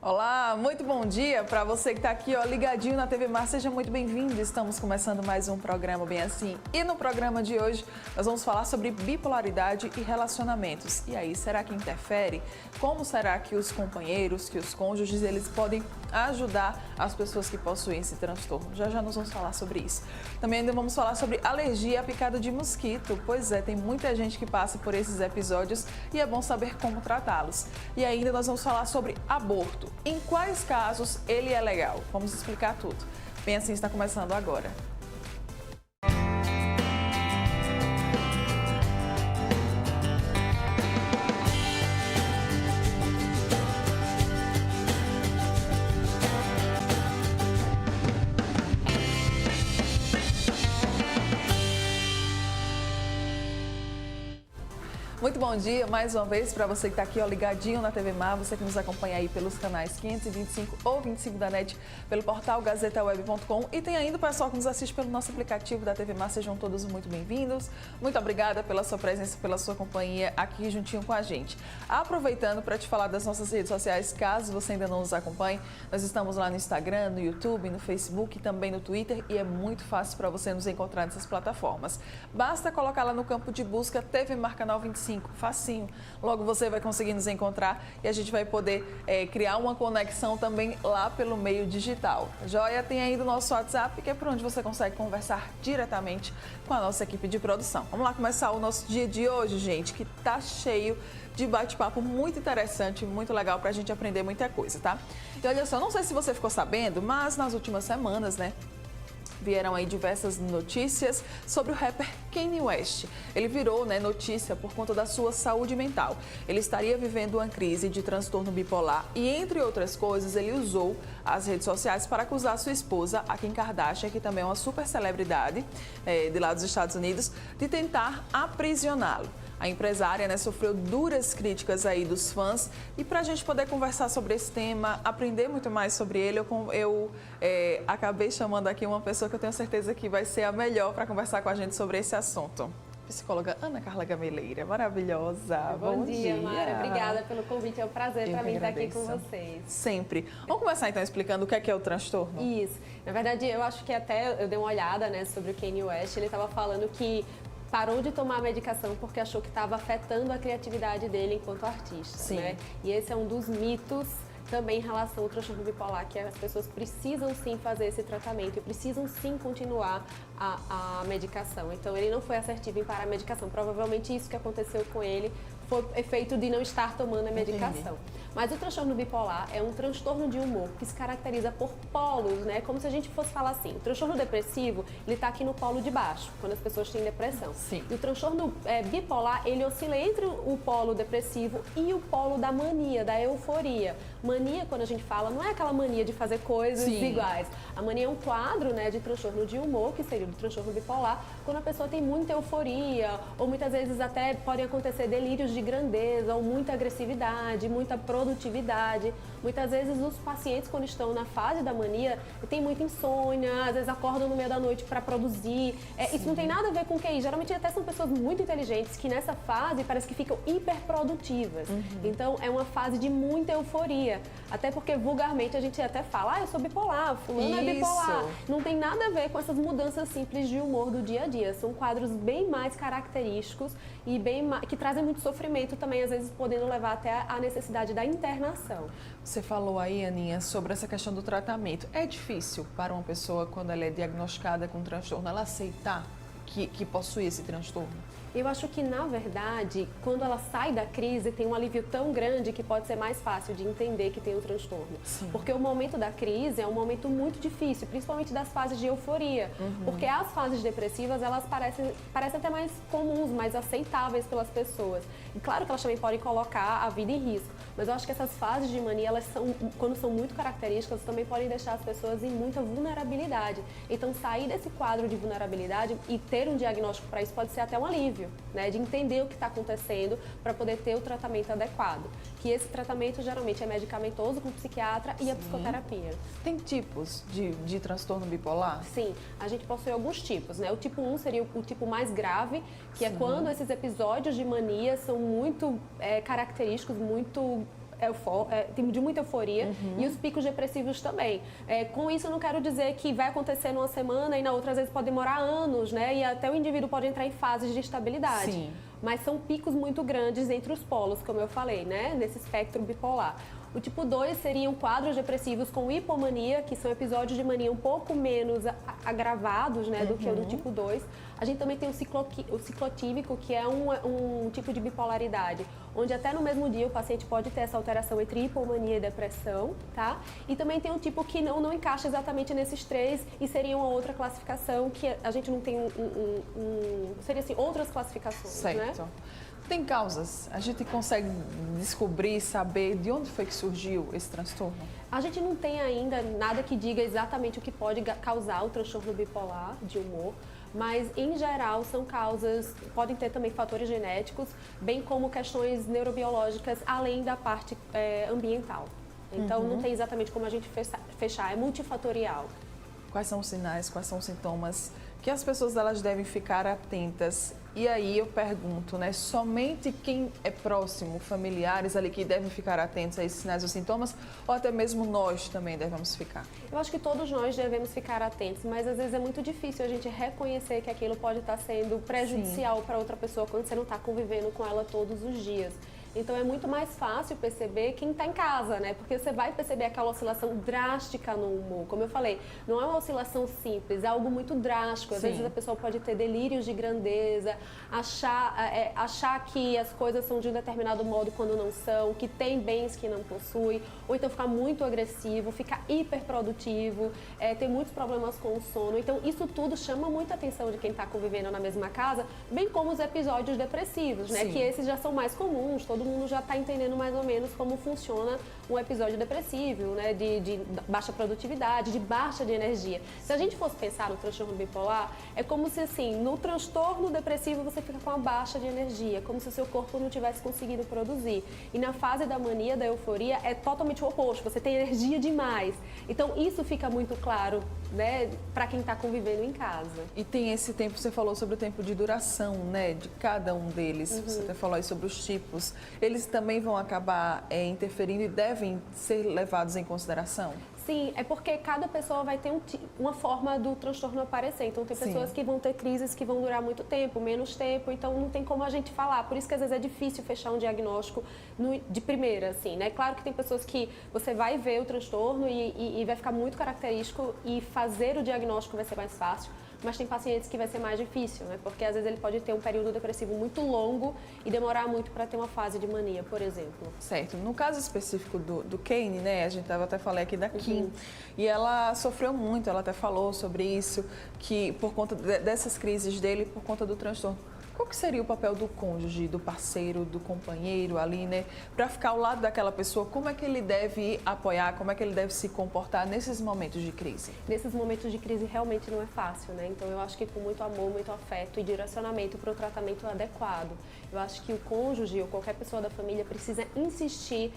Olá, muito bom dia para você que está aqui ligadinho na TV Mar, seja muito bem-vindo. Estamos começando mais um programa Bem Assim e no programa de hoje nós vamos falar sobre bipolaridade e relacionamentos. E aí, será que interfere? Como será que os companheiros, que os cônjuges, eles podem ajudar as pessoas que possuem esse transtorno? Já nós vamos falar sobre isso. Também ainda vamos falar sobre alergia à picada de mosquito. Pois é, tem muita gente que passa por esses episódios e é bom saber como tratá-los. E ainda nós vamos falar sobre aborto. Em quais casos ele é legal? Vamos explicar tudo. Bem Assim está começando agora. Muito bom dia mais uma vez para você que está aqui ligadinho na TV Mar, você que nos acompanha aí pelos canais 525 ou 25 da NET, pelo portal gazetaweb.com e tem ainda o pessoal que nos assiste pelo nosso aplicativo da TV Mar. Sejam todos muito bem-vindos. Muito obrigada pela sua presença, pela sua companhia aqui juntinho com a gente. Aproveitando para te falar das nossas redes sociais, caso você ainda não nos acompanhe, nós estamos lá no Instagram, no YouTube, no Facebook, também no Twitter e é muito fácil para você nos encontrar nessas plataformas. Basta colocar lá no campo de busca TV Mar Canal 25. Facinho. Logo você vai conseguir nos encontrar e a gente vai poder criar uma conexão também lá pelo meio digital. Joia, tem ainda o nosso WhatsApp, que é por onde você consegue conversar diretamente com a nossa equipe de produção. Vamos lá começar o nosso dia de hoje, gente, que tá cheio de bate-papo muito interessante, muito legal pra gente aprender muita coisa, tá? E olha só, não sei se você ficou sabendo, mas nas últimas semanas, né, vieram aí diversas notícias sobre o rapper Kanye West. Ele virou, notícia por conta da sua saúde mental. Ele estaria vivendo uma crise de transtorno bipolar e, entre outras coisas, ele usou as redes sociais para acusar sua esposa, a Kim Kardashian, que também é uma super celebridade de lá dos Estados Unidos, de tentar aprisioná-lo. A empresária, sofreu duras críticas aí dos fãs e para a gente poder conversar sobre esse tema, aprender muito mais sobre ele, eu acabei chamando aqui uma pessoa que eu tenho certeza que vai ser a melhor para conversar com a gente sobre esse assunto. Psicóloga Ana Carla Gameleira, maravilhosa. Bom dia, Mara. Obrigada pelo convite. É um prazer para mim estar aqui com vocês. Sempre. Vamos começar então explicando o que é o transtorno? Isso. Na verdade, eu acho que até eu dei uma olhada, sobre o Kanye West. Ele estava falando que parou de tomar a medicação porque achou que estava afetando a criatividade dele enquanto artista. Sim. Né? E esse é um dos mitos também em relação ao transtorno bipolar, que as pessoas precisam sim fazer esse tratamento e precisam sim continuar a medicação. Então ele não foi assertivo em parar a medicação. Provavelmente isso que aconteceu com ele foi efeito de não estar tomando a medicação. Entendi. Mas o transtorno bipolar é um transtorno de humor que se caracteriza por polos, como se a gente fosse falar assim. O transtorno depressivo, ele está aqui no polo de baixo, quando as pessoas têm depressão. Sim. E o transtorno bipolar, ele oscila entre o polo depressivo e o polo da mania, da euforia. Mania, quando a gente fala, não é aquela mania de fazer coisas iguais. A mania é um quadro, de transtorno de humor, que seria o transtorno bipolar, quando a pessoa tem muita euforia, ou muitas vezes até podem acontecer delírios de grandeza, ou muita agressividade, muita produtividade. Muitas vezes os pacientes, quando estão na fase da mania, têm muita insônia, às vezes acordam no meio da noite para produzir. Isso não tem nada a ver com QI. Geralmente até são pessoas muito inteligentes que nessa fase parece que ficam hiperprodutivas. Então é uma fase de muita euforia. Até porque vulgarmente a gente até fala, eu sou bipolar, fulano é bipolar. Não tem nada a ver com essas mudanças simples de humor do dia a dia. São quadros bem mais característicos e que trazem muito sofrimento também, às vezes podendo levar até a necessidade da internação. Você falou aí, Aninha, sobre essa questão do tratamento. É difícil para uma pessoa, quando ela é diagnosticada com transtorno, ela aceitar que possui esse transtorno? Eu acho que, na verdade, quando ela sai da crise, tem um alívio tão grande que pode ser mais fácil de entender que tem um transtorno. Sim. Porque o momento da crise é um momento muito difícil, principalmente das fases de euforia. Porque as fases depressivas, elas parecem até mais comuns, mais aceitáveis pelas pessoas. E claro que elas também podem colocar a vida em risco. Mas eu acho que essas fases de mania, quando são muito características, também podem deixar as pessoas em muita vulnerabilidade. Então, sair desse quadro de vulnerabilidade e ter um diagnóstico para isso pode ser até um alívio. De entender o que está acontecendo para poder ter o tratamento adequado. Que esse tratamento geralmente é medicamentoso com o psiquiatra e a psicoterapia. Tem tipos de transtorno bipolar? Sim, a gente possui alguns tipos. O tipo 1 seria o tipo mais grave, que é quando esses episódios de mania são muito característicos, muito de muita euforia e os picos depressivos também. Com isso, eu não quero dizer que vai acontecer numa semana e na outra, às vezes, pode demorar anos, né? E até o indivíduo pode entrar em fases de estabilidade. Sim. Mas são picos muito grandes entre os polos, como eu falei, né? Nesse espectro bipolar. O tipo 2 seriam quadros depressivos com hipomania, que são episódios de mania um pouco menos agravados, né, do que o do tipo 2. A gente também tem o ciclotímico, que é um tipo de bipolaridade, onde até no mesmo dia o paciente pode ter essa alteração entre hipomania e depressão, tá? E também tem um tipo que não encaixa exatamente nesses três e seria uma outra classificação que a gente não tem seria assim, outras classificações, certo. Né? Tem causas? A gente consegue descobrir, saber de onde foi que surgiu esse transtorno? A gente não tem ainda nada que diga exatamente o que pode causar o transtorno bipolar de humor, mas em geral são causas, podem ter também fatores genéticos, bem como questões neurobiológicas, além da parte ambiental. Então não tem exatamente como a gente fechar, é multifatorial. Quais são os sinais, quais são os sintomas que as pessoas elas devem ficar atentas? E aí eu pergunto, né, somente quem é próximo, familiares ali que devem ficar atentos a esses sinais ou sintomas, ou até mesmo nós também devemos ficar? Eu acho que todos nós devemos ficar atentos, mas às vezes é muito difícil a gente reconhecer que aquilo pode estar sendo prejudicial para outra pessoa quando você não está convivendo com ela todos os dias. Então é muito mais fácil perceber quem está em casa, né? Porque você vai perceber aquela oscilação drástica no humor. Como eu falei, não é uma oscilação simples, é algo muito drástico. Às vezes a pessoa pode ter delírios de grandeza, achar que as coisas são de um determinado modo quando não são, que tem bens que não possui, ou então ficar muito agressivo, ficar hiperprodutivo, ter muitos problemas com o sono. Então isso tudo chama muita atenção de quem está convivendo na mesma casa, bem como os episódios depressivos, né? Que esses já são mais comuns, todo mundo já está entendendo mais ou menos como funciona um episódio depressivo, né? De baixa produtividade, de baixa de energia. Se a gente fosse pensar no transtorno bipolar, é como se assim, no transtorno depressivo você fica com a baixa de energia, como se o seu corpo não tivesse conseguido produzir. E na fase da mania, da euforia, é totalmente o oposto, você tem energia demais. Então isso fica muito claro, né, para quem está convivendo em casa. E tem esse tempo, você falou sobre o tempo de duração, né, de cada um deles. Você até falou aí sobre os tipos. Eles também vão acabar interferindo e devem ser levados em consideração? Sim, é porque cada pessoa vai ter uma forma do transtorno aparecer. Então, tem pessoas que vão ter crises que vão durar muito tempo, menos tempo, então não tem como a gente falar. Por isso que às vezes é difícil fechar um diagnóstico de primeira, assim, né? Claro que tem pessoas que você vai ver o transtorno e vai ficar muito característico e fazer o diagnóstico vai ser mais fácil. Mas tem pacientes que vai ser mais difícil, né? Porque às vezes ele pode ter um período depressivo muito longo e demorar muito para ter uma fase de mania, por exemplo. Certo. No caso específico do Kane, né? A gente até falei aqui da Kim. E ela sofreu muito, ela até falou sobre isso, que por conta dessas crises dele, por conta do transtorno. Qual que seria o papel do cônjuge, do parceiro, do companheiro ali, né? Para ficar ao lado daquela pessoa, como é que ele deve apoiar, como é que ele deve se comportar nesses momentos de crise? Nesses momentos de crise realmente não é fácil, né? Então eu acho que com muito amor, muito afeto e direcionamento para o tratamento adequado. Eu acho que o cônjuge ou qualquer pessoa da família precisa insistir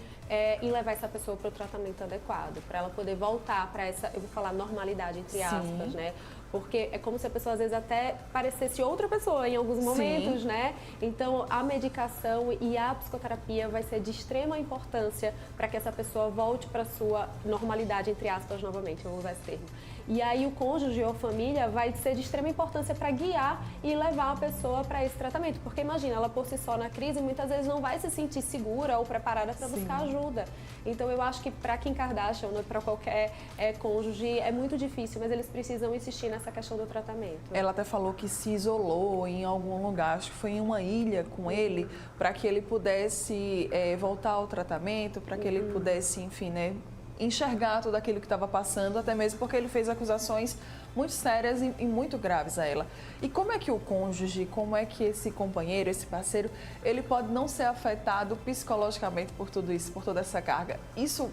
em levar essa pessoa para o tratamento adequado, para ela poder voltar para essa, eu vou falar normalidade entre aspas, né? Porque é como se a pessoa às vezes até parecesse outra pessoa em alguns momentos, né? Então a medicação e a psicoterapia vai ser de extrema importância para que essa pessoa volte para a sua normalidade, entre aspas, novamente, eu vou usar esse termo. E aí o cônjuge ou a família vai ser de extrema importância para guiar e levar a pessoa para esse tratamento. Porque imagina, ela por si só na crise muitas vezes não vai se sentir segura ou preparada para buscar ajuda. Então eu acho que para Kim Kardashian, né, para qualquer cônjuge, é muito difícil, mas eles precisam insistir nessa questão do tratamento. Ela até falou que se isolou em algum lugar, acho que foi em uma ilha com ele, para que ele pudesse voltar ao tratamento, para que ele pudesse, enfim, né, enxergar tudo aquilo que estava passando, até mesmo porque ele fez acusações muito sérias e muito graves a ela. E como é que o cônjuge, como é que esse companheiro, esse parceiro, ele pode não ser afetado psicologicamente por tudo isso, por toda essa carga? Isso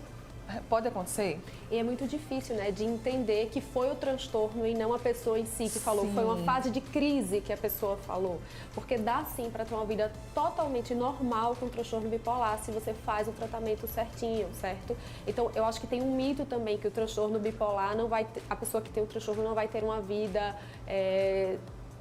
pode acontecer? E é muito difícil, né, de entender que foi o transtorno e não a pessoa em si que falou. Foi uma fase de crise que a pessoa falou. Porque dá sim para ter uma vida totalmente normal com transtorno bipolar se você faz o tratamento certinho, certo? Então, eu acho que tem um mito também que o transtorno bipolar não vai ter, a pessoa que tem o transtorno não vai ter uma vida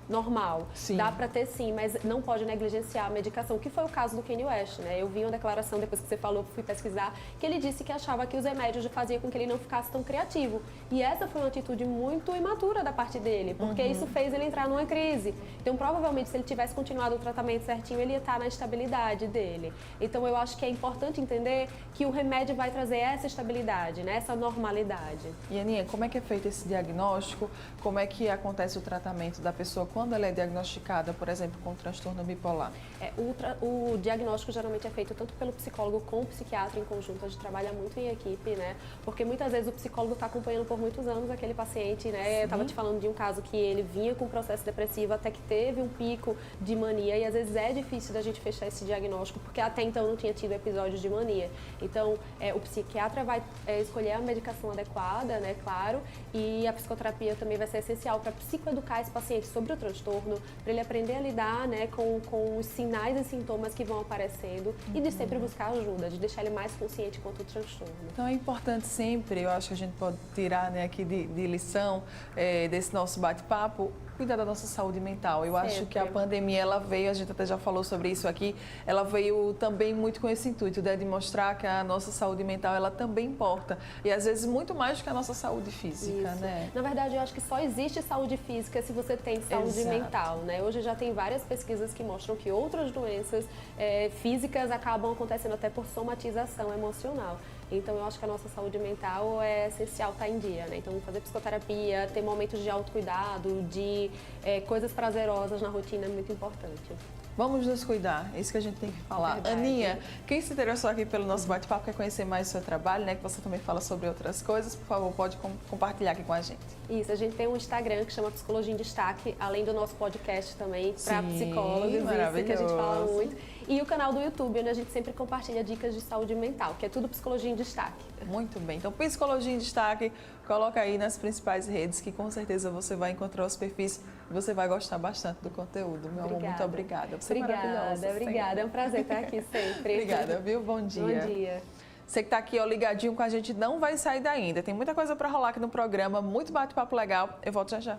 normal. Sim. Dá para ter sim, mas não pode negligenciar a medicação, que foi o caso do Kanye West, né? Eu vi uma declaração, depois que você falou, fui pesquisar, que ele disse que achava que os remédios faziam com que ele não ficasse tão criativo. E essa foi uma atitude muito imatura da parte dele, porque isso fez ele entrar numa crise. Então, provavelmente, se ele tivesse continuado o tratamento certinho, ele ia estar na estabilidade dele. Então, eu acho que é importante entender que o remédio vai trazer essa estabilidade, né? Essa normalidade. E, Aninha, como é que é feito esse diagnóstico? Como é que acontece o tratamento da pessoa quando ela é diagnosticada, por exemplo, com transtorno bipolar? O diagnóstico geralmente é feito tanto pelo psicólogo como o psiquiatra em conjunto. A gente trabalha muito em equipe, né? Porque muitas vezes o psicólogo está acompanhando por muitos anos aquele paciente, né? Sim. Eu estava te falando de um caso que ele vinha com processo depressivo até que teve um pico de mania e às vezes é difícil da gente fechar esse diagnóstico porque até então não tinha tido episódios de mania. Então, o psiquiatra vai escolher a medicação adequada, né? Claro, e a psicoterapia também vai ser essencial para psicoeducar esse paciente sobre o transtorno, para ele aprender a lidar, né, com os sinais e sintomas que vão aparecendo e de sempre buscar ajuda, de deixar ele mais consciente quanto ao transtorno. Então é importante sempre, eu acho que a gente pode tirar, né, aqui de lição desse nosso bate-papo, cuidar da nossa saúde mental. Eu acho que a pandemia, ela veio, a gente até já falou sobre isso aqui, ela veio também muito com esse intuito, né, de mostrar que a nossa saúde mental, ela também importa. E às vezes muito mais do que a nossa saúde física, isso. né? Na verdade, eu acho que só existe saúde física se você tem saúde mental, né? Hoje já tem várias pesquisas que mostram que outras doenças físicas acabam acontecendo até por somatização emocional. Então, eu acho que a nossa saúde mental é essencial estar em dia, né? Então, fazer psicoterapia, ter momentos de autocuidado, de coisas prazerosas na rotina é muito importante. Vamos nos cuidar, é isso que a gente tem que falar. Verdade. Aninha, quem se interessou aqui pelo nosso bate-papo, quer conhecer mais o seu trabalho, né? Que você também fala sobre outras coisas, por favor, pode compartilhar aqui com a gente. Isso, a gente tem um Instagram que chama Psicologia em Destaque, além do nosso podcast também para psicólogos, isso que a gente fala muito. E o canal do YouTube, onde a gente sempre compartilha dicas de saúde mental, que é tudo Psicologia em Destaque. Muito bem, então Psicologia em Destaque, coloca aí nas principais redes, que com certeza você vai encontrar os perfis e você vai gostar bastante do conteúdo. Meu amor, muito obrigada. Você é maravilhosa. Obrigada, é um prazer estar aqui sempre. Obrigada, viu? Bom dia. Bom dia. Você que está aqui, ó, ligadinho com a gente, não vai sair daí ainda. Tem muita coisa para rolar aqui no programa, muito bate-papo legal. Eu volto já já.